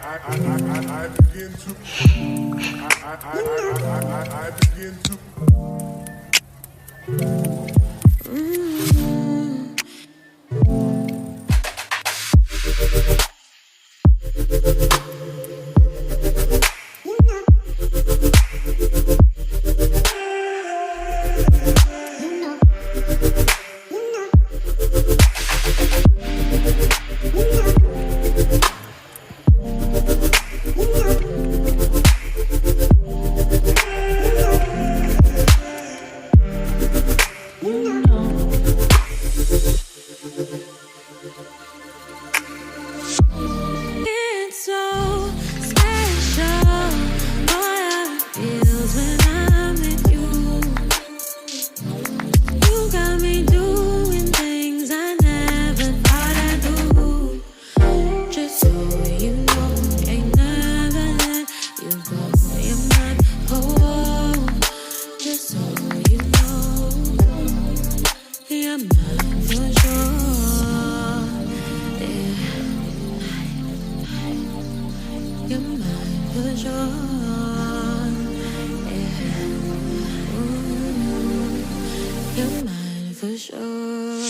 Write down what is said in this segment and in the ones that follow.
I begin to I begin to It's so special, boy, how it feels when I'm with you. You got me doing things I never thought I'd do. Just so you know, ain't never let you go. You're my home. Just so you know, you're mine for sure. You're mine for sure. Yeah. Ooh, you're mine for sure.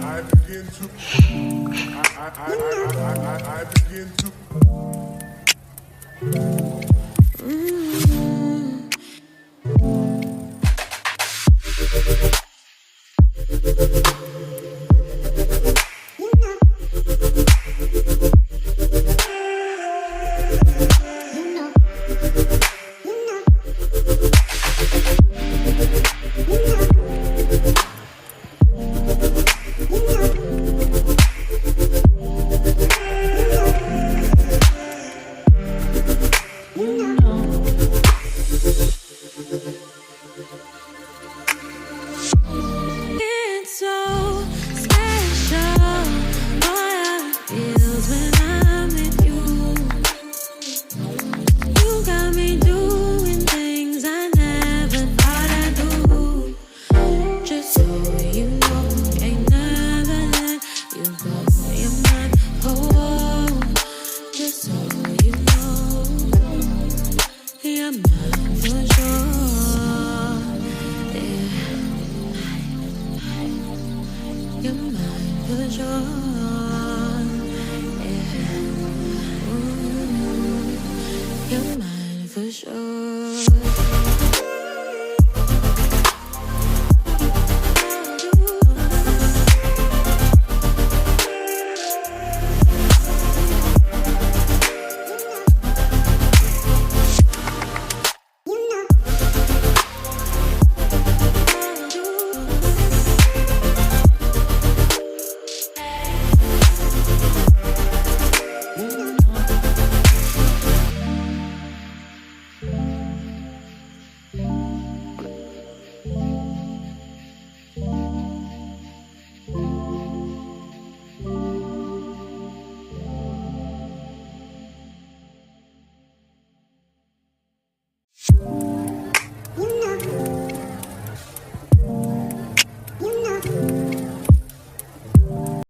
I begin to I begin to It's so special, boy, how it feels when I'm with you. You got me doing things I never thought I'd do. Just so you know, ain't never let you go. You're my home. Just so you know, you're mine for sure. You're mine for sure. Yeah. Ooh, you're mine for sure.